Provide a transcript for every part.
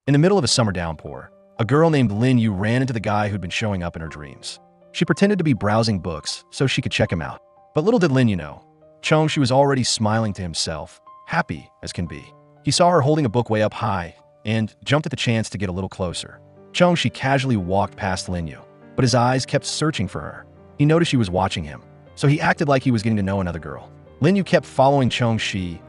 In the middle of a summer downpour, a girl named Lin Yu ran into the guy who'd been showing up in her dreams. She pretended to be browsing books so she could check him out. But little did Lin Yu know, Chongxi was already smiling to himself, happy as can be. He saw her holding a book way up high and jumped at the chance to get a little closer. Chongxi casually walked past Lin Yu, but his eyes kept searching for her. He noticed she was watching him, so he acted like he was getting to know another girl. Lin Yu kept following Chongxi,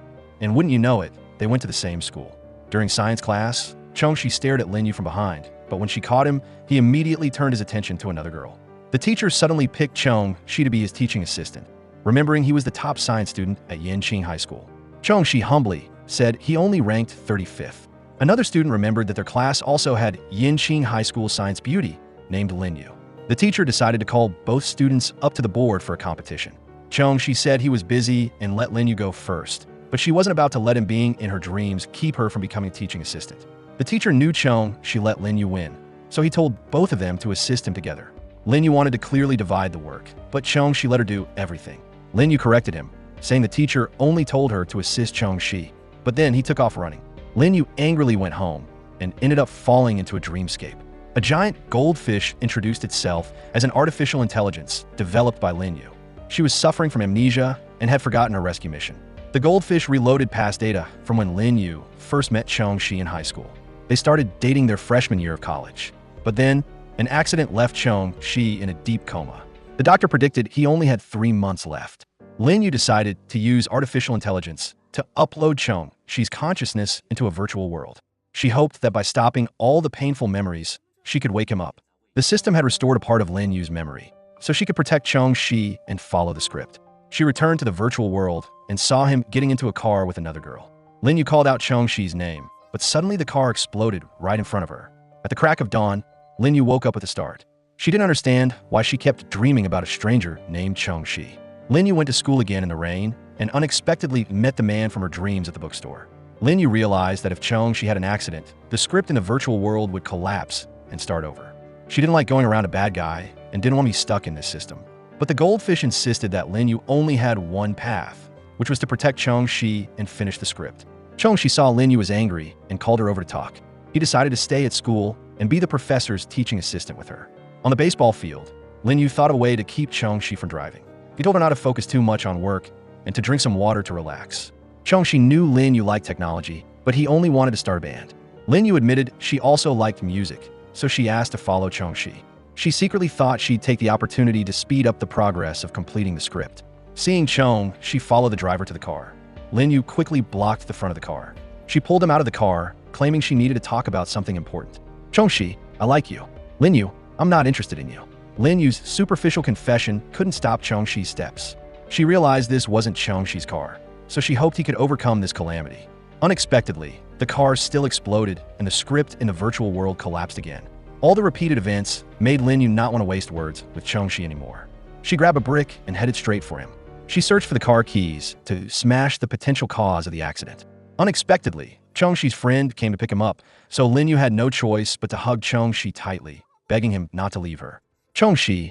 and wouldn't you know it, they went to the same school. During science class, Chongxi stared at Lin Yu from behind, but when she caught him, he immediately turned his attention to another girl. The teacher suddenly picked Chongxi to be his teaching assistant, remembering he was the top science student at Yanqing High School. Chongxi humbly said he only ranked 35th. Another student remembered that their class also had Yanqing High School science beauty named Lin Yu. The teacher decided to call both students up to the board for a competition. Chongxi said he was busy and let Lin Yu go first, but she wasn't about to let him being in her dreams keep her from becoming a teaching assistant. The teacher knew Chongxi let Lin Yu win, so he told both of them to assist him together. Lin Yu wanted to clearly divide the work, but Chongxi let her do everything. Lin Yu corrected him, saying the teacher only told her to assist Chongxi, but then he took off running. Lin Yu angrily went home and ended up falling into a dreamscape. A giant goldfish introduced itself as an artificial intelligence developed by Lin Yu. She was suffering from amnesia and had forgotten her rescue mission. The goldfish reloaded past data from when Lin Yu first met Chongxi in high school. They started dating their freshman year of college. But then, an accident left Chongxi in a deep coma. The doctor predicted he only had 3 months left. Lin Yu decided to use artificial intelligence to upload Chongxi's consciousness into a virtual world. She hoped that by stopping all the painful memories, she could wake him up. The system had restored a part of Lin Yu's memory, so she could protect Chongxi and follow the script. She returned to the virtual world and saw him getting into a car with another girl. Lin Yu called out Chongxi's name, but suddenly the car exploded right in front of her. At the crack of dawn, Lin Yu woke up with a start. She didn't understand why she kept dreaming about a stranger named Chongxi. Lin Yu went to school again in the rain and unexpectedly met the man from her dreams at the bookstore. Lin Yu realized that if Chongxi had an accident, the script in the virtual world would collapse and start over. She didn't like going around a bad guy and didn't want to be stuck in this system. But the goldfish insisted that Lin Yu only had one path, which was to protect Chongxi and finish the script. Chongxi saw Lin Yu was angry and called her over to talk. He decided to stay at school and be the professor's teaching assistant with her. On the baseball field, Lin Yu thought of a way to keep Chongxi from driving. He told her not to focus too much on work and to drink some water to relax. Chongxi knew Lin Yu liked technology, but he only wanted to start a band. Lin Yu admitted she also liked music, so she asked to follow Chongxi. She secretly thought she'd take the opportunity to speed up the progress of completing the script. Seeing Chongxi follow the driver to the car, Lin Yu quickly blocked the front of the car. She pulled him out of the car, claiming she needed to talk about something important. Chongxi, I like you. Lin Yu, I'm not interested in you. Lin Yu's superficial confession couldn't stop Chongxi's steps. She realized this wasn't Chongxi's car, so she hoped he could overcome this calamity. Unexpectedly, the car still exploded and the script in the virtual world collapsed again. All the repeated events made Lin Yu not want to waste words with Chongxi anymore. She grabbed a brick and headed straight for him. She searched for the car keys to smash the potential cause of the accident. Unexpectedly, Chongxi's friend came to pick him up, so Lin Yu had no choice but to hug Chongxi tightly, begging him not to leave her. Chongxi,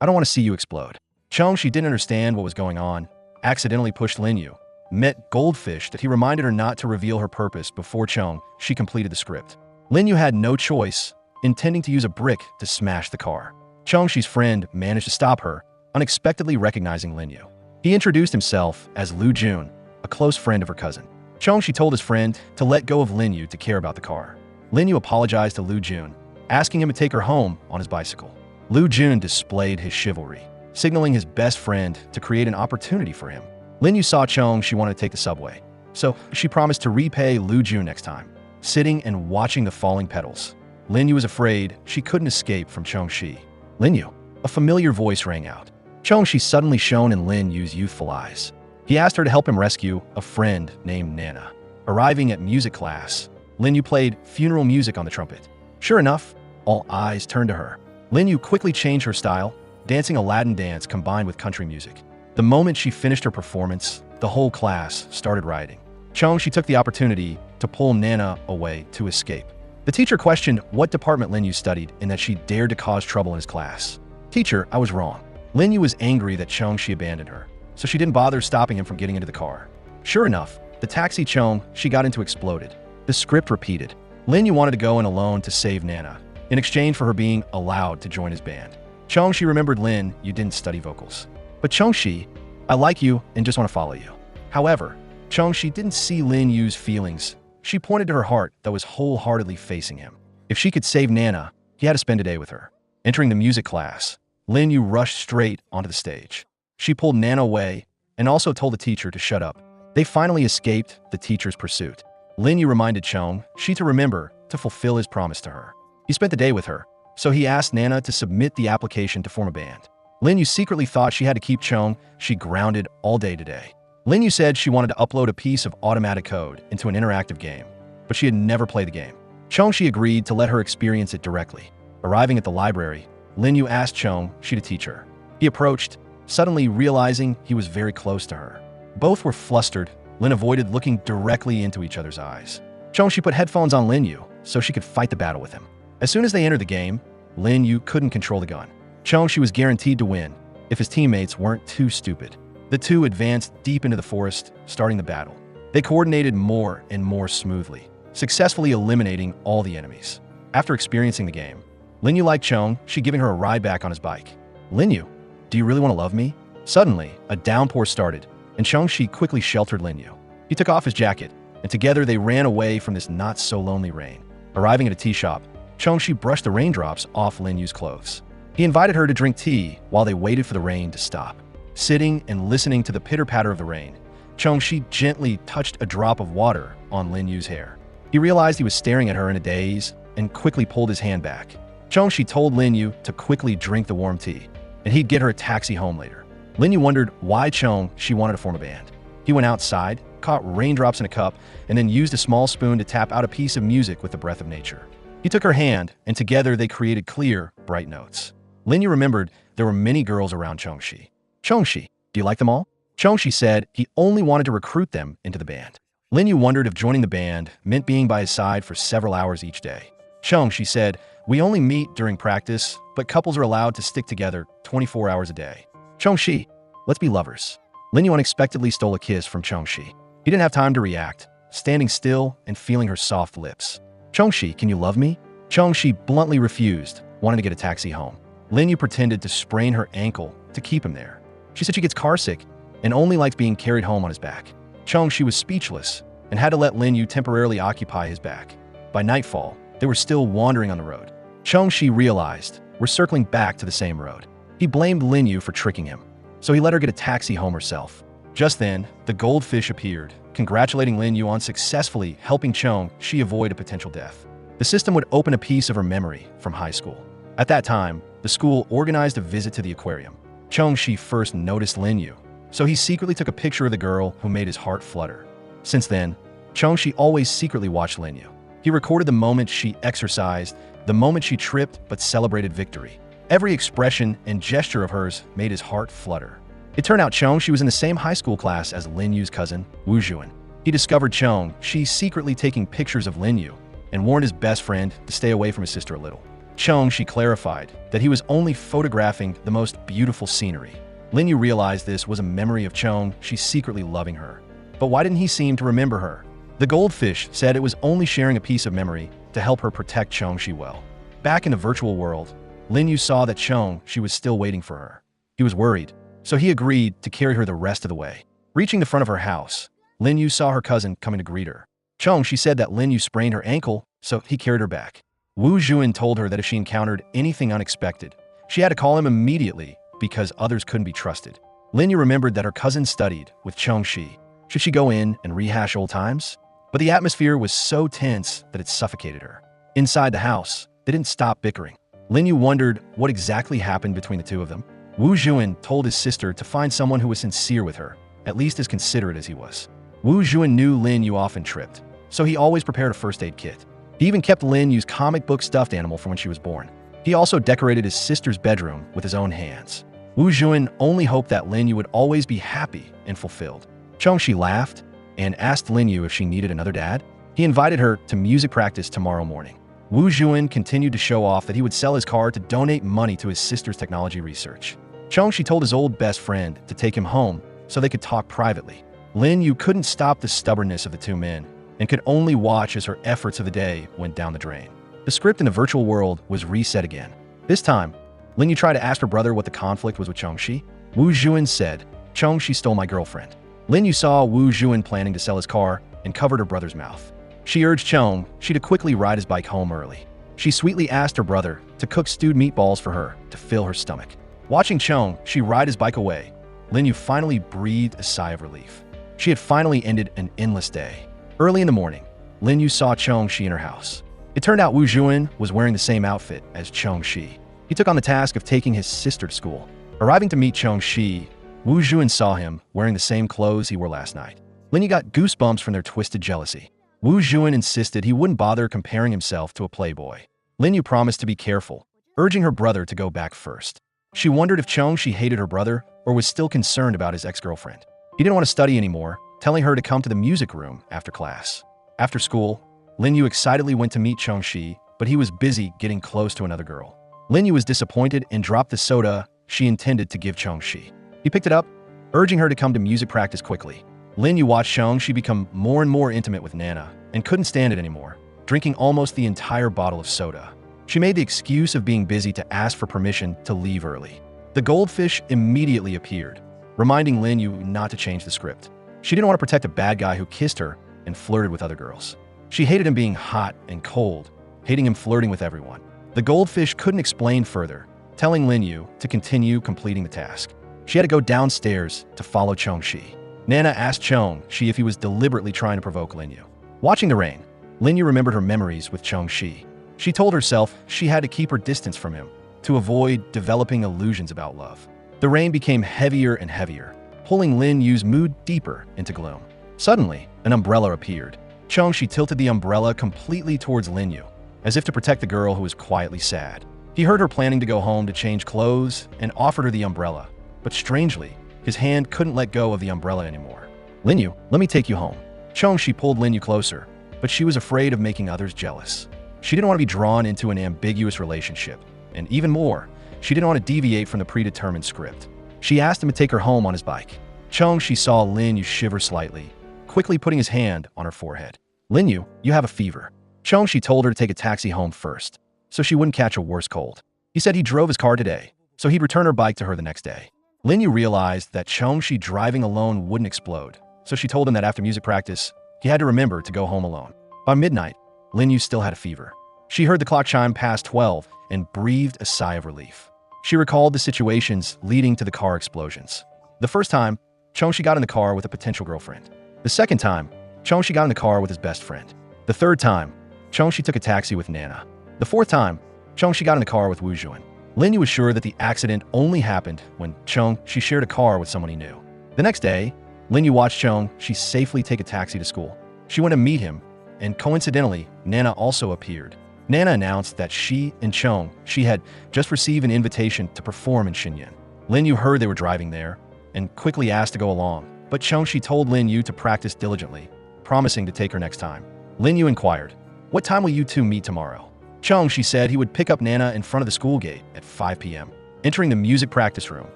I don't want to see you explode. Chongxi didn't understand what was going on, accidentally pushed Lin Yu, met Goldfish that he reminded her not to reveal her purpose before Chongxi completed the script. Lin Yu had no choice, intending to use a brick to smash the car. Chongxi's friend managed to stop her, unexpectedly recognizing Lin Yu. He introduced himself as Lu Jun, a close friend of her cousin. Chongxi told his friend to let go of Lin Yu to care about the car. Lin Yu apologized to Lu Jun, asking him to take her home on his bicycle. Lu Jun displayed his chivalry, signaling his best friend to create an opportunity for him. Lin Yu saw Chongxi wanted to take the subway, so she promised to repay Lu Jun next time. Sitting and watching the falling petals, Lin Yu was afraid she couldn't escape from Chongxi. Lin Yu, a familiar voice rang out. Chongxi suddenly shone in Lin Yu's youthful eyes. He asked her to help him rescue a friend named Nana. Arriving at music class, Lin Yu played funeral music on the trumpet. Sure enough, all eyes turned to her. Lin Yu quickly changed her style, dancing a Latin dance combined with country music. The moment she finished her performance, the whole class started rioting. Chongxi took the opportunity to pull Nana away to escape. The teacher questioned what department Lin Yu studied and that she dared to cause trouble in his class. Teacher, I was wrong. Lin Yu was angry that Chongxi abandoned her, so she didn't bother stopping him from getting into the car. Sure enough, the taxi Chongxi got into exploded. The script repeated. Lin Yu wanted to go in alone to save Nana, in exchange for her being allowed to join his band. Chongxi remembered Lin Yu didn't study vocals. But Chongxi, I like you and just want to follow you. However, Chongxi didn't see Lin Yu's feelings. She pointed to her heart that was wholeheartedly facing him. If she could save Nana, he had to spend a day with her. Entering the music class, Lin Yu rushed straight onto the stage. She pulled Nana away and also told the teacher to shut up. They finally escaped the teacher's pursuit. Lin Yu reminded Chongxi to remember to fulfill his promise to her. He spent the day with her, so he asked Nana to submit the application to form a band. Lin Yu secretly thought she had to keep Chongxi grounded all day today. Lin Yu said she wanted to upload a piece of automatic code into an interactive game, but she had never played the game. Chongxi agreed to let her experience it directly. Arriving at the library, Lin Yu asked Chongxi to teach her. He approached, suddenly realizing he was very close to her. Both were flustered. Lin avoided looking directly into each other's eyes. Chongxi put headphones on Lin Yu so she could fight the battle with him. As soon as they entered the game, Lin Yu couldn't control the gun. Chongxi was guaranteed to win if his teammates weren't too stupid. The two advanced deep into the forest, starting the battle. They coordinated more and more smoothly, successfully eliminating all the enemies. After experiencing the game, Lin Yu liked Chongxi, giving her a ride back on his bike. Lin Yu, do you really want to love me? Suddenly, a downpour started, and Chongxi quickly sheltered Lin Yu. He took off his jacket, and together they ran away from this not-so-lonely rain. Arriving at a tea shop, Chongxi brushed the raindrops off Lin Yu's clothes. He invited her to drink tea while they waited for the rain to stop. Sitting and listening to the pitter-patter of the rain, Chongxi gently touched a drop of water on Lin Yu's hair. He realized he was staring at her in a daze and quickly pulled his hand back. Chongxi told Lin Yu to quickly drink the warm tea, and he'd get her a taxi home later. Lin Yu wondered why Chongxi wanted to form a band. He went outside, caught raindrops in a cup, and then used a small spoon to tap out a piece of music with the breath of nature. He took her hand, and together they created clear, bright notes. Lin Yu remembered there were many girls around Chongxi. Chongxi, do you like them all? Chongxi said he only wanted to recruit them into the band. Lin Yu wondered if joining the band meant being by his side for several hours each day. Chongxi said, we only meet during practice, but couples are allowed to stick together 24 hours a day. Chongxi, let's be lovers. Lin Yu unexpectedly stole a kiss from Chongxi. He didn't have time to react, standing still and feeling her soft lips. Chongxi, can you love me? Chongxi bluntly refused, wanting to get a taxi home. Lin Yu pretended to sprain her ankle to keep him there. She said she gets carsick and only liked being carried home on his back. Chongxi was speechless and had to let Lin Yu temporarily occupy his back. By nightfall, they were still wandering on the road. Chongxi realized we're circling back to the same road. He blamed Lin Yu for tricking him, so he let her get a taxi home herself. Just then, the goldfish appeared, congratulating Lin Yu on successfully helping Chongxi avoid a potential death. The system would open a piece of her memory from high school. At that time, the school organized a visit to the aquarium. Chongxi first noticed Lin Yu, so he secretly took a picture of the girl who made his heart flutter. Since then, Chongxi always secretly watched Lin Yu. He recorded the moment she exercised, the moment she tripped but celebrated victory. Every expression and gesture of hers made his heart flutter. It turned out Chongxi was in the same high school class as Lin Yu's cousin, Wu Juan. He discovered Chongxi secretly taking pictures of Lin Yu and warned his best friend to stay away from his sister a little. Chongxi clarified that he was only photographing the most beautiful scenery. Lin Yu realized this was a memory of Chongxi secretly loving her. But why didn't he seem to remember her? The goldfish said it was only sharing a piece of memory to help her protect Chongxi well. Back in the virtual world, Lin Yu saw that Chongxi was still waiting for her. He was worried, so he agreed to carry her the rest of the way. Reaching the front of her house, Lin Yu saw her cousin coming to greet her. Chongxi said that Lin Yu sprained her ankle, so he carried her back. Wu Juan told her that if she encountered anything unexpected, she had to call him immediately because others couldn't be trusted. Lin Yu remembered that her cousin studied with Chongxi. Should she go in and rehash old times? But the atmosphere was so tense that it suffocated her. Inside the house, they didn't stop bickering. Lin Yu wondered what exactly happened between the two of them. Wu Juan told his sister to find someone who was sincere with her, at least as considerate as he was. Wu Juan knew Lin Yu often tripped, so he always prepared a first aid kit. He even kept Lin Yu's comic book stuffed animal from when she was born. He also decorated his sister's bedroom with his own hands. Wu Juan only hoped that Lin Yu would always be happy and fulfilled. Chongxi laughed and asked Lin Yu if she needed another dad. He invited her to music practice tomorrow morning. Wu Juan continued to show off that he would sell his car to donate money to his sister's technology research. Chongxi told his old best friend to take him home so they could talk privately. Lin Yu couldn't stop the stubbornness of the two men. and could only watch as her efforts of the day went down the drain. The script in the virtual world was reset again. This time, Lin Yu tried to ask her brother what the conflict was with Chongxi. Wu Zhuan said, "Chongxi stole my girlfriend." Lin Yu saw Wu Zhuan planning to sell his car and covered her brother's mouth. She urged Chongxi to quickly ride his bike home early. She sweetly asked her brother to cook stewed meatballs for her to fill her stomach. Watching Chongxi ride his bike away, Lin Yu finally breathed a sigh of relief. She had finally ended an endless day. Early in the morning, Lin Yu saw Chongxi in her house. It turned out Wu Zhuan was wearing the same outfit as Chongxi. He took on the task of taking his sister to school. Arriving to meet Chongxi, Wu Zhuan saw him wearing the same clothes he wore last night. Lin Yu got goosebumps from their twisted jealousy. Wu Zhuan insisted he wouldn't bother comparing himself to a playboy. Lin Yu promised to be careful, urging her brother to go back first. She wondered if Chongxi hated her brother or was still concerned about his ex-girlfriend. He didn't want to study anymore, telling her to come to the music room after class. After school, Lin Yu excitedly went to meet Chongxi, but he was busy getting close to another girl. Lin Yu was disappointed and dropped the soda she intended to give Chongxi. He picked it up, urging her to come to music practice quickly. Lin Yu watched Chongxi become more and more intimate with Nana and couldn't stand it anymore, drinking almost the entire bottle of soda. She made the excuse of being busy to ask for permission to leave early. The goldfish immediately appeared, reminding Lin Yu not to change the script. She didn't want to protect a bad guy who kissed her and flirted with other girls. She hated him being hot and cold, hating him flirting with everyone. The goldfish couldn't explain further, telling Lin Yu to continue completing the task. She had to go downstairs to follow Chongxi. Nana asked Chongxi if he was deliberately trying to provoke Lin Yu. Watching the rain, Lin Yu remembered her memories with Chongxi. She told herself she had to keep her distance from him to avoid developing illusions about love. The rain became heavier and heavier, pulling Lin Yu's mood deeper into gloom. Suddenly, an umbrella appeared. Chongxi tilted the umbrella completely towards Lin Yu, as if to protect the girl who was quietly sad. He heard her planning to go home to change clothes and offered her the umbrella, but strangely, his hand couldn't let go of the umbrella anymore. "Lin Yu, let me take you home." Chongxi pulled Lin Yu closer, but she was afraid of making others jealous. She didn't want to be drawn into an ambiguous relationship, and even more, she didn't want to deviate from the predetermined script. She asked him to take her home on his bike. Chongxi saw Lin Yu shiver slightly, quickly putting his hand on her forehead. "Lin Yu, you have a fever." Chongxi told her to take a taxi home first, so she wouldn't catch a worse cold. He said he drove his car today, so he'd return her bike to her the next day. Lin Yu realized that Chongxi driving alone wouldn't explode, so she told him that after music practice, he had to remember to go home alone. By midnight, Lin Yu still had a fever. She heard the clock chime past 12 and breathed a sigh of relief. She recalled the situations leading to the car explosions. The first time, Chongxi got in the car with a potential girlfriend. The second time, Chongxi got in the car with his best friend. The third time, Chongxi took a taxi with Nana. The fourth time, Chongxi got in the car with Wu Zhuan. Lin Yu was sure that the accident only happened when Chongxi shared a car with someone he knew. The next day, Lin Yu watched Chongxi safely take a taxi to school. She went to meet him, and coincidentally, Nana also appeared. Nana announced that she and Chongxi had just received an invitation to perform in Xinyan. Lin Yu heard they were driving there and quickly asked to go along, but Chongxi told Lin Yu to practice diligently, promising to take her next time. Lin Yu inquired, "What time will you two meet tomorrow?" Chongxi said he would pick up Nana in front of the school gate at 5 p.m. Entering the music practice room,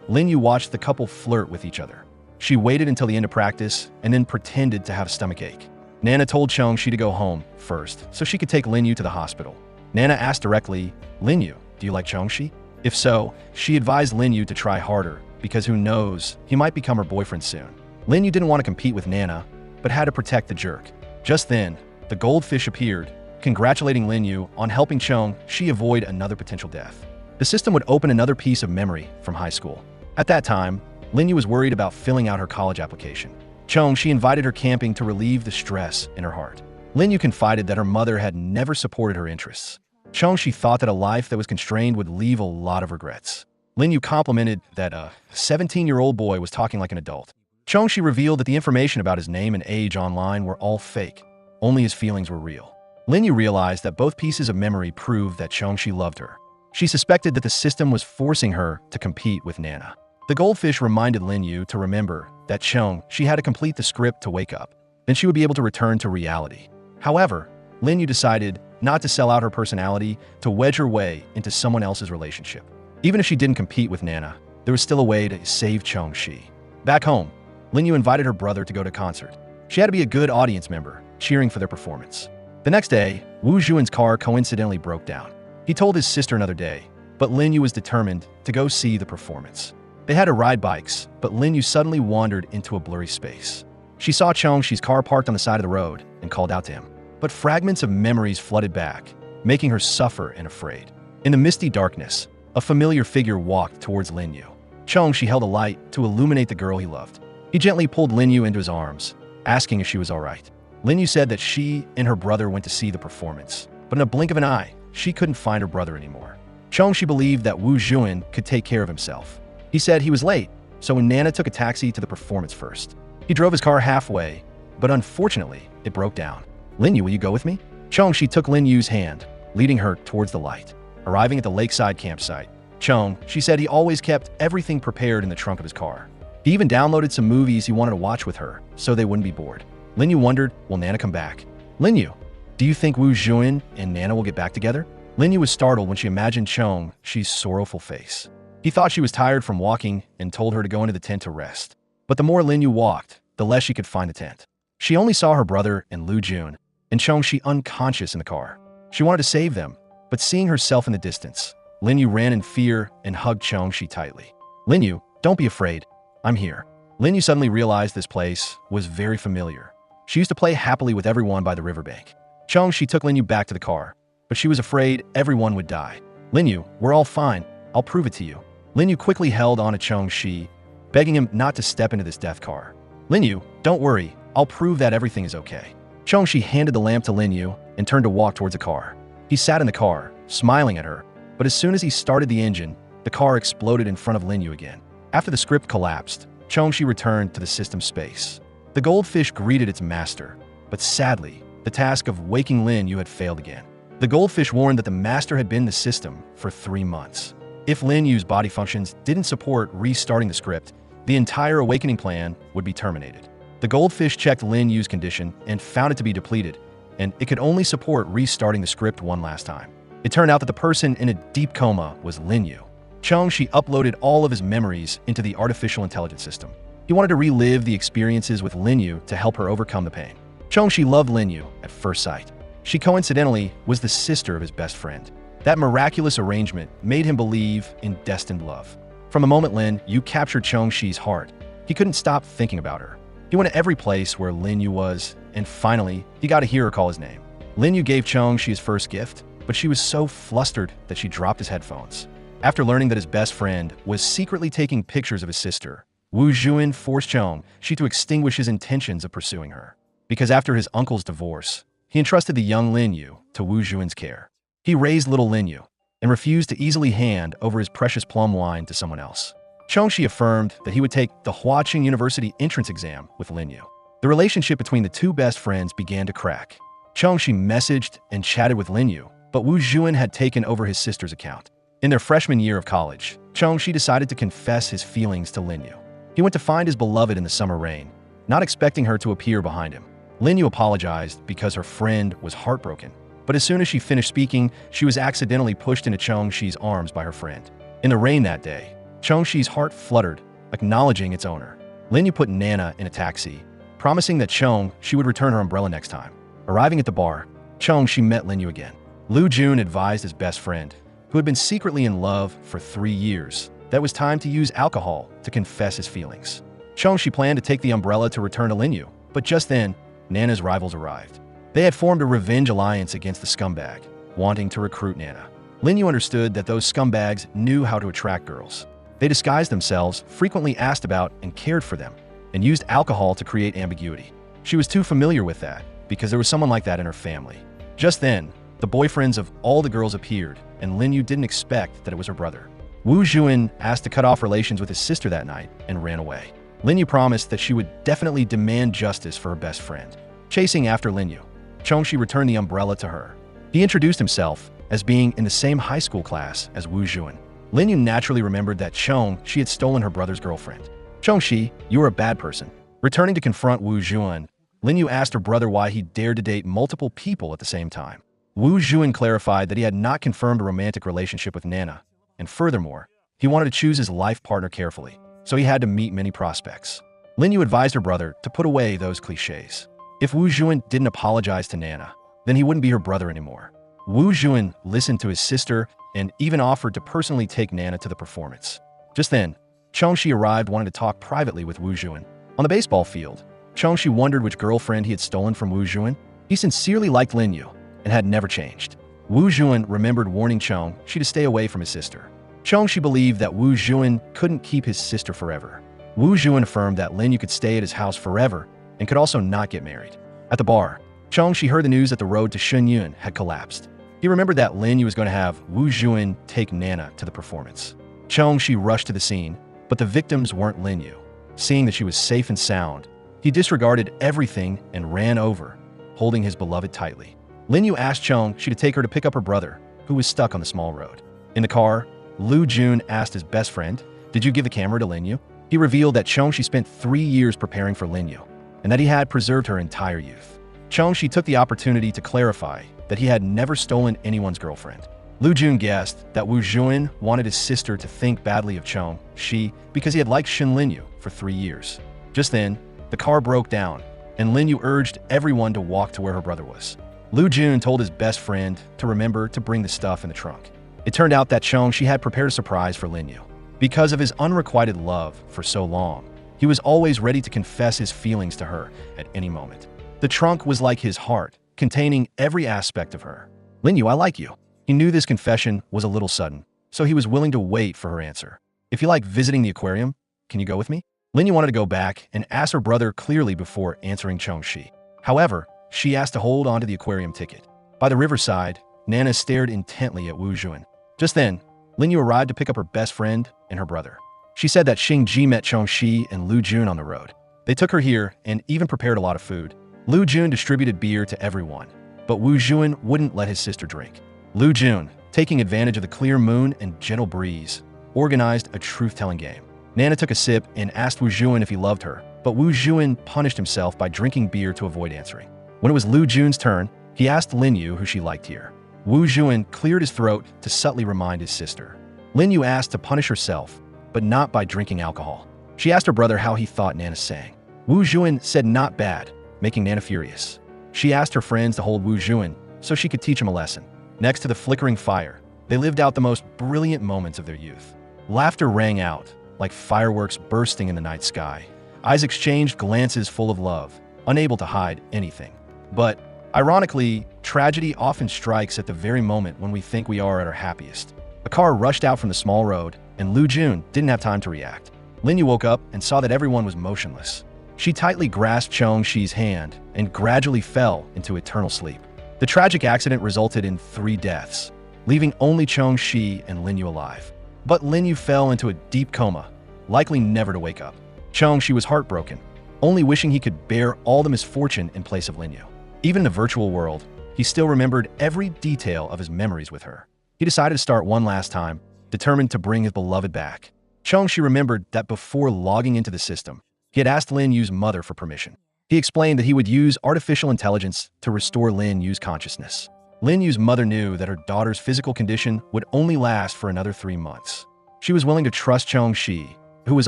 Lin Yu watched the couple flirt with each other. She waited until the end of practice and then pretended to have a stomachache. Nana told Chongxi to go home first so she could take Lin Yu to the hospital. Nana asked directly, "Lin Yu, do you like Chongxi?" If so, she advised Lin Yu to try harder because who knows, he might become her boyfriend soon. Lin Yu didn't want to compete with Nana, but had to protect the jerk. Just then, the goldfish appeared, congratulating Lin Yu on helping Chongxi avoid another potential death. The system would open another piece of memory from high school. At that time, Lin Yu was worried about filling out her college application. Chongxi invited her camping to relieve the stress in her heart. Lin Yu confided that her mother had never supported her interests. Chongxi thought that a life that was constrained would leave a lot of regrets. Lin Yu complimented that a 17-year-old boy was talking like an adult. Chongxi revealed that the information about his name and age online were all fake. Only his feelings were real. Lin Yu realized that both pieces of memory proved that Chongxi loved her. She suspected that the system was forcing her to compete with Nana. The goldfish reminded Lin Yu to remember that Chongxi had to complete the script to wake up. Then she would be able to return to reality. However, Lin Yu decided not to sell out her personality to wedge her way into someone else's relationship. Even if she didn't compete with Nana, there was still a way to save Chongxi. Back home, Lin Yu invited her brother to go to a concert. She had to be a good audience member, cheering for their performance. The next day, Wu Juan's car coincidentally broke down. He told his sister another day, but Lin Yu was determined to go see the performance. They had to ride bikes, but Lin Yu suddenly wandered into a blurry space. She saw Chongxi's car parked on the side of the road and called out to him. But fragments of memories flooded back, making her suffer and afraid. In the misty darkness, a familiar figure walked towards Lin Yu. Chongxi held a light to illuminate the girl he loved. He gently pulled Lin Yu into his arms, asking if she was all right. Lin Yu said that she and her brother went to see the performance, but in a blink of an eye, she couldn't find her brother anymore. Chongxi believed that Wu Juan could take care of himself. He said he was late, so when Nana took a taxi to the performance first, he drove his car halfway, but unfortunately, it broke down. Lin Yu, will you go with me? Chongxi took Lin Yu's hand, leading her towards the light. Arriving at the lakeside campsite, she said he always kept everything prepared in the trunk of his car. He even downloaded some movies he wanted to watch with her, so they wouldn't be bored. Lin Yu wondered, will Nana come back? Lin Yu, do you think Wu Juan and Nana will get back together? Lin Yu was startled when she imagined Chongxi's sorrowful face. He thought she was tired from walking and told her to go into the tent to rest. But the more Lin Yu walked, the less she could find the tent. She only saw her brother and Lu Jun, and Chongxi unconscious in the car. She wanted to save them, but seeing herself in the distance, Lin Yu ran in fear and hugged Chongxi tightly. Lin Yu, don't be afraid. I'm here. Lin Yu suddenly realized this place was very familiar. She used to play happily with everyone by the riverbank. Chongxi took Lin Yu back to the car, but she was afraid everyone would die. Lin Yu, we're all fine. I'll prove it to you. Lin Yu quickly held on to Chongxi, begging him not to step into this death car. Lin Yu, don't worry. I'll prove that everything is okay. Chongxi handed the lamp to Lin Yu and turned to walk towards the car. He sat in the car, smiling at her, but as soon as he started the engine, the car exploded in front of Lin Yu again. After the script collapsed, Chongxi returned to the system space. The goldfish greeted its master, but sadly, the task of waking Lin Yu had failed again. The goldfish warned that the master had been in the system for 3 months. If Lin Yu's body functions didn't support restarting the script, the entire awakening plan would be terminated. The goldfish checked Lin Yu's condition and found it to be depleted, and it could only support restarting the script one last time. It turned out that the person in a deep coma was Lin Yu. Chongxi uploaded all of his memories into the artificial intelligence system. He wanted to relive the experiences with Lin Yu to help her overcome the pain. Chongxi loved Lin Yu at first sight. She coincidentally was the sister of his best friend. That miraculous arrangement made him believe in destined love. From the moment Lin Yu captured Chongxi's heart, he couldn't stop thinking about her. He went to every place where Lin Yu was, and finally, he got to hear her call his name. Lin Yu gave Chongxi his first gift, but she was so flustered that she dropped his headphones. After learning that his best friend was secretly taking pictures of his sister, Wu Juan forced Chongxi to extinguish his intentions of pursuing her. Because after his uncle's divorce, he entrusted the young Lin Yu to Wu Juan's care. He raised little Lin Yu and refused to easily hand over his precious plum wine to someone else. Chongxi affirmed that he would take the Huaqing University entrance exam with Lin Yu. The relationship between the two best friends began to crack. Chongxi messaged and chatted with Lin Yu, but Wu Juan had taken over his sister's account. In their freshman year of college, Chongxi decided to confess his feelings to Lin Yu. He went to find his beloved in the summer rain, not expecting her to appear behind him. Lin Yu apologized because her friend was heartbroken, but as soon as she finished speaking, she was accidentally pushed into Chongxi's arms by her friend. In the rain that day, Chongxi's heart fluttered, acknowledging its owner. Lin Yu put Nana in a taxi, promising that Chongxi would return her umbrella next time. Arriving at the bar, Chongxi met Lin Yu again. Lu Jun advised his best friend, who had been secretly in love for 3 years, that it was time to use alcohol to confess his feelings. Chongxi planned to take the umbrella to return to Lin Yu, but just then, Nana's rivals arrived. They had formed a revenge alliance against the scumbag, wanting to recruit Nana. Lin Yu understood that those scumbags knew how to attract girls. They disguised themselves, frequently asked about and cared for them, and used alcohol to create ambiguity. She was too familiar with that, because there was someone like that in her family. Just then, the boyfriends of all the girls appeared, and Lin Yu didn't expect that it was her brother. Wu Juan asked to cut off relations with his sister that night and ran away. Lin Yu promised that she would definitely demand justice for her best friend. Chasing after Lin Yu, Chongxi returned the umbrella to her. He introduced himself as being in the same high school class as Wu Juan. Lin Yu naturally remembered that Chongxi had stolen her brother's girlfriend. Chongxi, you are a bad person. Returning to confront Wu Juan, Lin Yu asked her brother why he dared to date multiple people at the same time. Wu Juan clarified that he had not confirmed a romantic relationship with Nana, and furthermore, he wanted to choose his life partner carefully, so he had to meet many prospects. Lin Yu advised her brother to put away those cliches. If Wu Juan didn't apologize to Nana, then he wouldn't be her brother anymore. Wu Juan listened to his sister and even offered to personally take Nana to the performance. Just then, Chongxi arrived wanting to talk privately with Wu Juan. On the baseball field, Chongxi wondered which girlfriend he had stolen from Wu Juan. He sincerely liked Lin Yu and had never changed. Wu Juan remembered warning Chongxi to stay away from his sister. Chongxi believed that Wu Juan couldn't keep his sister forever. Wu Juan affirmed that Lin Yu could stay at his house forever and could also not get married. At the bar, Chongxi heard the news that the road to Shenyun had collapsed. He remembered that Lin Yu was going to have Wu Juan take Nana to the performance. Chongxi rushed to the scene, but the victims weren't Lin Yu. Seeing that she was safe and sound, he disregarded everything and ran over, holding his beloved tightly. Lin Yu asked Chongxi to take her to pick up her brother, who was stuck on the small road. In the car, Lu Jun asked his best friend, "Did you give the camera to Lin Yu?" He revealed that Chongxi spent 3 years preparing for Lin Yu, and that he had preserved her entire youth. Chongxi took the opportunity to clarify that he had never stolen anyone's girlfriend. Lu Jun guessed that Wu Juan wanted his sister to think badly of Chongxi because he had liked Shin Lin Yu for 3 years. Just then, the car broke down, and Lin Yu urged everyone to walk to where her brother was. Lu Jun told his best friend to remember to bring the stuff in the trunk. It turned out that Chongxi had prepared a surprise for Lin Yu. Because of his unrequited love for so long, he was always ready to confess his feelings to her at any moment. The trunk was like his heart, containing every aspect of her. "Lin Yu, I like you." He knew this confession was a little sudden, so he was willing to wait for her answer. "If you like visiting the aquarium, can you go with me?" Lin Yu wanted to go back and ask her brother clearly before answering Chongxi. However, she asked to hold onto the aquarium ticket. By the riverside, Nana stared intently at Wu Juan. Just then, Lin Yu arrived to pick up her best friend and her brother. She said that Xing Ji met Chongxi and Lu Jun on the road. They took her here and even prepared a lot of food. Lu Jun distributed beer to everyone, but Wu Juan wouldn't let his sister drink. Lu Jun, taking advantage of the clear moon and gentle breeze, organized a truth-telling game. Nana took a sip and asked Wu Juan if he loved her, but Wu Juan punished himself by drinking beer to avoid answering. When it was Lu Jun's turn, he asked Lin Yu who she liked here. Wu Juan cleared his throat to subtly remind his sister. Lin Yu asked to punish herself, but not by drinking alcohol. She asked her brother how he thought Nana sang. Wu Juan said not bad, making Nana furious. She asked her friends to hold Wu Juan so she could teach him a lesson. Next to the flickering fire, they lived out the most brilliant moments of their youth. Laughter rang out, like fireworks bursting in the night sky. Eyes exchanged glances full of love, unable to hide anything. But, ironically, tragedy often strikes at the very moment when we think we are at our happiest. A car rushed out from the small road, and Lu Jun didn't have time to react. Lin Yu woke up and saw that everyone was motionless. She tightly grasped Chongxi's hand and gradually fell into eternal sleep. The tragic accident resulted in 3 deaths, leaving only Chongxi and Lin Yu alive. But Lin Yu fell into a deep coma, likely never to wake up. Chongxi was heartbroken, only wishing he could bear all the misfortune in place of Lin Yu. Even in the virtual world, he still remembered every detail of his memories with her. He decided to start one last time, determined to bring his beloved back. Chongxi remembered that before logging into the system, he had asked Lin Yu's mother for permission. He explained that he would use artificial intelligence to restore Lin Yu's consciousness. Lin Yu's mother knew that her daughter's physical condition would only last for another 3 months. She was willing to trust Chongxi, who was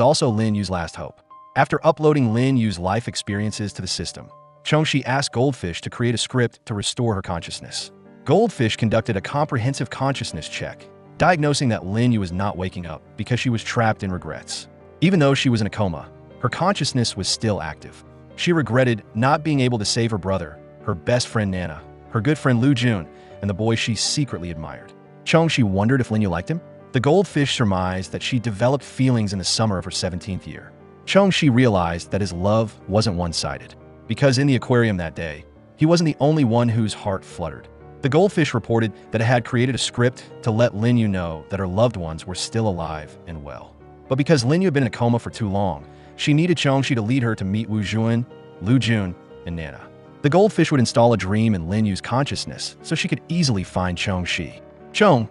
also Lin Yu's last hope. After uploading Lin Yu's life experiences to the system, Chongxi asked Goldfish to create a script to restore her consciousness. Goldfish conducted a comprehensive consciousness check, diagnosing that Lin Yu was not waking up because she was trapped in regrets. Even though she was in a coma, her consciousness was still active. She regretted not being able to save her brother, her best friend Nana, her good friend Lu Jun, and the boy she secretly admired. Chongxi wondered if Lin Yu liked him. The Goldfish surmised that she developed feelings in the summer of her 17th year. Chongxi realized that his love wasn't one-sided, because in the aquarium that day, he wasn't the only one whose heart fluttered. The Goldfish reported that it had created a script to let Lin Yu know that her loved ones were still alive and well. But because Lin Yu had been in a coma for too long, she needed Chongxi to lead her to meet Wu Juan, Lu Jun, and Nana. The Goldfish would install a dream in Lin Yu's consciousness so she could easily find Chongxi.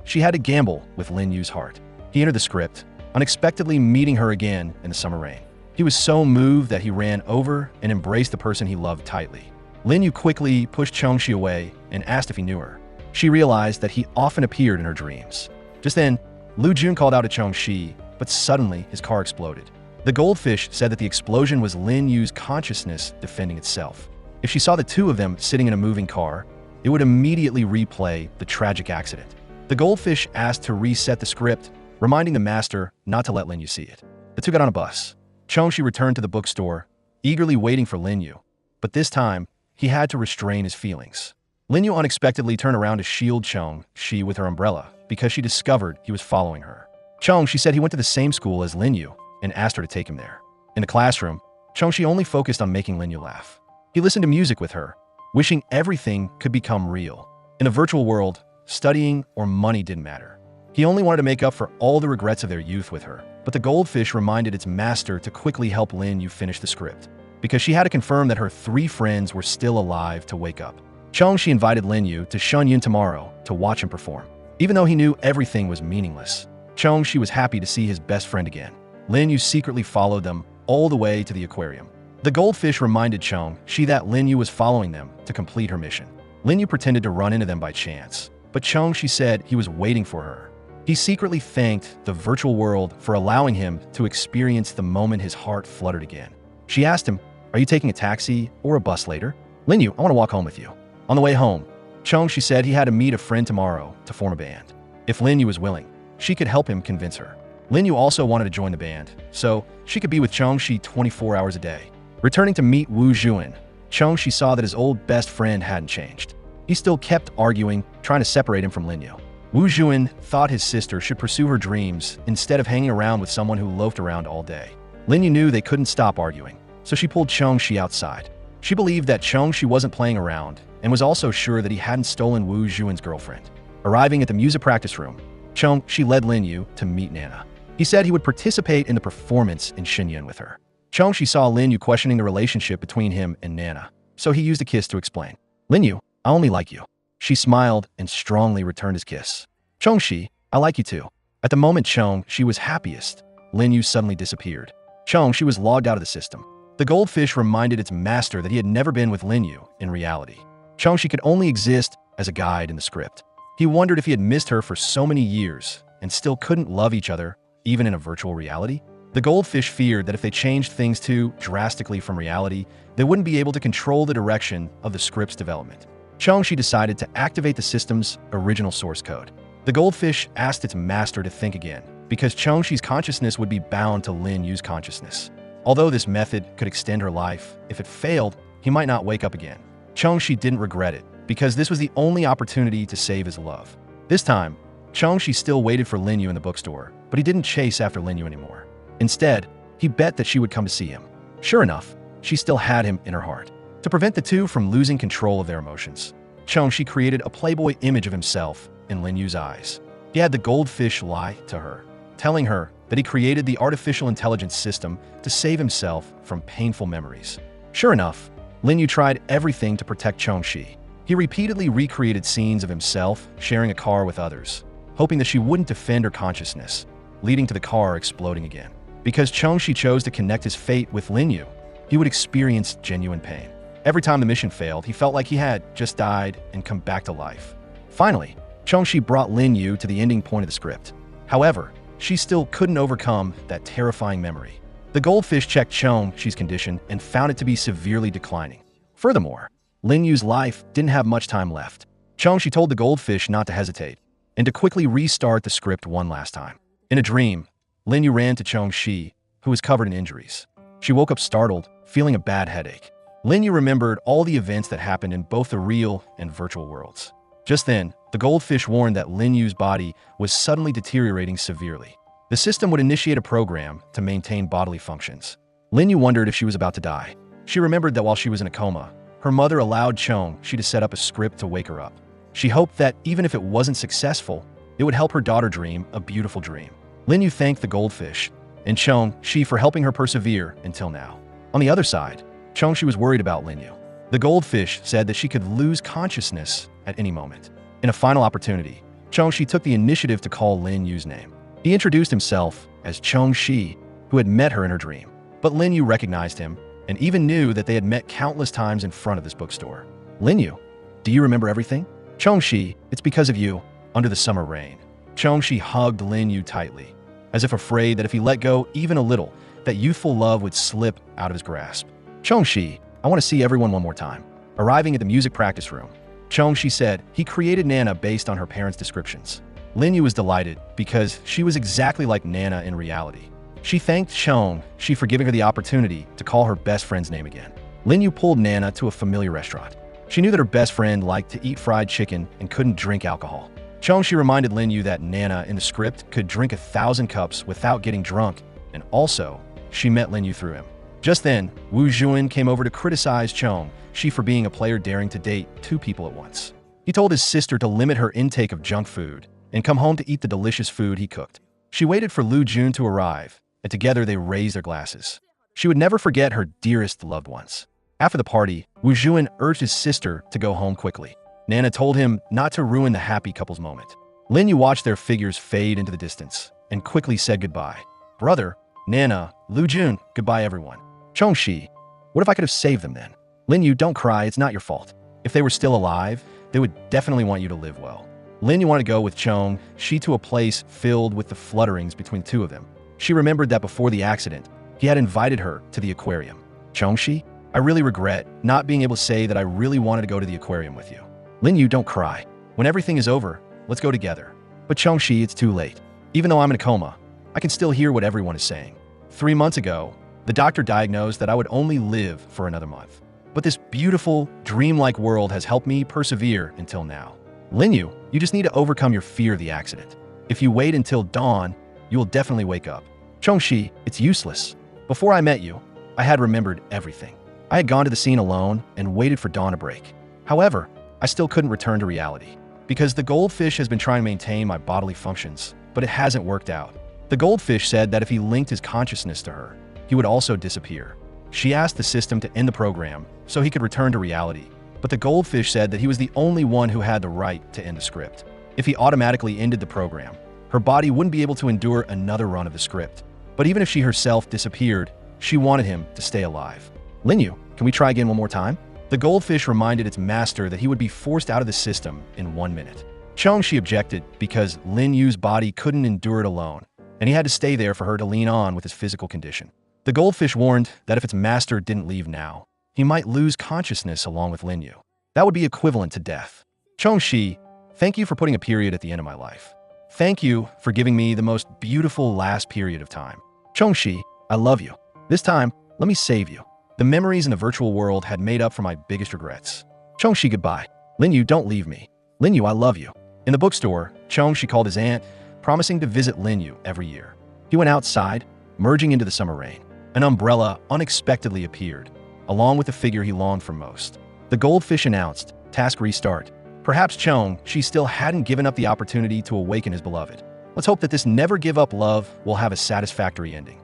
She had to gamble with Lin Yu's heart. He entered the script, unexpectedly meeting her again in the summer rain. He was so moved that he ran over and embraced the person he loved tightly. Lin Yu quickly pushed Chongxi away and asked if he knew her. She realized that he often appeared in her dreams. Just then, Lu Jun called out to Chongxi, but suddenly his car exploded. The Goldfish said that the explosion was Lin Yu's consciousness defending itself. If she saw the two of them sitting in a moving car, it would immediately replay the tragic accident. The goldfish asked to reset the script, reminding the master not to let Lin Yu see it. The two got on a bus. Chongxi returned to the bookstore, eagerly waiting for Lin Yu. But this time, he had to restrain his feelings. Lin Yu unexpectedly turned around to shield Chongxi with her umbrella because she discovered he was following her. Chongxi said he went to the same school as Lin Yu and asked her to take him there. In the classroom, Chongxi only focused on making Lin Yu laugh. He listened to music with her, wishing everything could become real. In a virtual world, studying or money didn't matter. He only wanted to make up for all the regrets of their youth with her. But the goldfish reminded its master to quickly help Lin Yu finish the script, because she had to confirm that her 3 friends were still alive to wake up. Chongxi invited Lin Yu to Shenyun tomorrow to watch him perform. Even though he knew everything was meaningless, Chongxi was happy to see his best friend again. Lin Yu secretly followed them all the way to the aquarium. The goldfish reminded Chongxi that Lin Yu was following them to complete her mission. Lin Yu pretended to run into them by chance, but Chongxi said he was waiting for her. He secretly thanked the virtual world for allowing him to experience the moment his heart fluttered again. She asked him, "Are you taking a taxi or a bus later?" "Lin Yu, I want to walk home with you." On the way home, Chongxi said he had to meet a friend tomorrow to form a band. If Lin Yu was willing, she could help him convince her. Lin Yu also wanted to join the band, so she could be with Chongxi 24 hours a day. Returning to meet Wu Juan, Chongxi saw that his old best friend hadn't changed. He still kept arguing, trying to separate him from Lin Yu. Wu Juan thought his sister should pursue her dreams instead of hanging around with someone who loafed around all day. Lin Yu knew they couldn't stop arguing, so she pulled Chongxi outside. She believed that Chongxi wasn't playing around and was also sure that he hadn't stolen Wu Juan's girlfriend. Arriving at the music practice room, Chongxi led Lin Yu to meet Nana. He said he would participate in the performance in Shenyun with her. Chongxi saw Lin Yu questioning the relationship between him and Nana, so he used a kiss to explain. "Lin Yu, I only like you." She smiled and strongly returned his kiss. "Chongxi, I like you too." At the moment Chongxi was happiest, Lin Yu suddenly disappeared. Chongxi was logged out of the system. The goldfish reminded its master that he had never been with Lin Yu in reality. Chongxi could only exist as a guide in the script. He wondered if he had missed her for so many years and still couldn't love each other, even in a virtual reality. The goldfish feared that if they changed things too drastically from reality, they wouldn't be able to control the direction of the script's development. Chongxi decided to activate the system's original source code. The goldfish asked its master to think again, because Chongxi's consciousness would be bound to Lin Yu's consciousness. Although this method could extend her life, if it failed, he might not wake up again. Chongxi didn't regret it, because this was the only opportunity to save his love. This time, Chongxi still waited for Lin Yu in the bookstore, but he didn't chase after Lin Yu anymore. Instead, he bet that she would come to see him. Sure enough, she still had him in her heart. To prevent the two from losing control of their emotions, Chongxi created a Playboy image of himself in Lin Yu's eyes. He had the goldfish lie to her, telling her that he created the artificial intelligence system to save himself from painful memories. Sure enough, Lin Yu tried everything to protect Chongxi. He repeatedly recreated scenes of himself sharing a car with others, hoping that she wouldn't defend her consciousness, leading to the car exploding again. Because Chongxi chose to connect his fate with Lin Yu, he would experience genuine pain. Every time the mission failed, he felt like he had just died and come back to life. Finally, Chongxi brought Lin Yu to the ending point of the script. However, she still couldn't overcome that terrifying memory. The goldfish checked Chongxi's condition and found it to be severely declining. Furthermore, Lin Yu's life didn't have much time left. Chongxi told the goldfish not to hesitate and to quickly restart the script one last time. In a dream, Lin Yu ran to Chongxi, who was covered in injuries. She woke up startled, feeling a bad headache. Lin Yu remembered all the events that happened in both the real and virtual worlds. Just then, the goldfish warned that Lin Yu's body was suddenly deteriorating severely. The system would initiate a program to maintain bodily functions. Lin Yu wondered if she was about to die. She remembered that while she was in a coma, her mother allowed Chongxi to set up a script to wake her up. She hoped that even if it wasn't successful, it would help her daughter dream a beautiful dream. Lin Yu thanked the goldfish and Chongxi for helping her persevere until now. On the other side, Chongxi was worried about Lin Yu. The goldfish said that she could lose consciousness at any moment. In a final opportunity, Chongxi took the initiative to call Lin Yu's name. He introduced himself as Chongxi, who had met her in her dream. But Lin Yu recognized him and even knew that they had met countless times in front of this bookstore. "Lin Yu, do you remember everything?" "Chongxi, it's because of you." Under the summer rain, Chongxi hugged Lin Yu tightly, as if afraid that if he let go even a little, that youthful love would slip out of his grasp. "Chongxi, I want to see everyone one more time. Arriving at the music practice room, Chongxi said he created Nana based on her parents' descriptions. Lin Yu was delighted because she was exactly like Nana in reality. She thanked Chongxi for giving her the opportunity to call her best friend's name again. Lin Yu pulled Nana to a familiar restaurant. She knew that her best friend liked to eat fried chicken and couldn't drink alcohol. Chongxi reminded Lin Yu that Nana in the script could drink 1,000 cups without getting drunk, and also, she met Lin Yu through him. Just then, Wu Jun came over to criticize Chongxi for being a player daring to date 2 people at once. He told his sister to limit her intake of junk food and come home to eat the delicious food he cooked. She waited for Lu Jun to arrive, and together they raised their glasses. She would never forget her dearest loved ones. After the party, Wu Jun urged his sister to go home quickly. Nana told him not to ruin the happy couple's moment. Lin Yu watched their figures fade into the distance and quickly said goodbye. Brother, Nana, Lu Jun, goodbye everyone. Chongxi, what if I could have saved them then? Lin Yu, don't cry, it's not your fault. If they were still alive, they would definitely want you to live well. Lin Yu wanted to go with Chongxi to a place filled with the flutterings between the 2 of them. She remembered that before the accident, he had invited her to the aquarium. Chongxi, I really regret not being able to say that I really wanted to go to the aquarium with you. Lin Yu, don't cry. When everything is over, let's go together. But Chongxi, it's too late. Even though I'm in a coma, I can still hear what everyone is saying. 3 months ago, the doctor diagnosed that I would only live for another month. But this beautiful, dreamlike world has helped me persevere until now. Lin Yu, you just need to overcome your fear of the accident. If you wait until dawn, you will definitely wake up. Chongxi, it's useless. Before I met you, I had remembered everything. I had gone to the scene alone and waited for dawn to break. However, I still couldn't return to reality, because the goldfish has been trying to maintain my bodily functions, but it hasn't worked out. The goldfish said that if he linked his consciousness to her, he would also disappear. She asked the system to end the program so he could return to reality, but the goldfish said that he was the only one who had the right to end the script. If he automatically ended the program, her body wouldn't be able to endure another run of the script. But even if she herself disappeared, she wanted him to stay alive. Lin Yu, can we try again one more time? The goldfish reminded its master that he would be forced out of the system in 1 minute. Chongxi objected because Lin Yu's body couldn't endure it alone, and he had to stay there for her to lean on with his physical condition. The goldfish warned that if its master didn't leave now, he might lose consciousness along with Lin Yu. That would be equivalent to death. Chongxi, thank you for putting a period at the end of my life. Thank you for giving me the most beautiful last period of time. Chongxi, I love you. This time, let me save you. The memories in the virtual world had made up for my biggest regrets. Chongxi, goodbye. Lin Yu, don't leave me. Lin Yu, I love you. In the bookstore, Chongxi called his aunt, promising to visit Lin Yu every year. He went outside, merging into the summer rain. An umbrella unexpectedly appeared, along with the figure he longed for most. The goldfish announced, task restart. Perhaps Chongxi still hadn't given up the opportunity to awaken his beloved. Let's hope that this never give up love will have a satisfactory ending.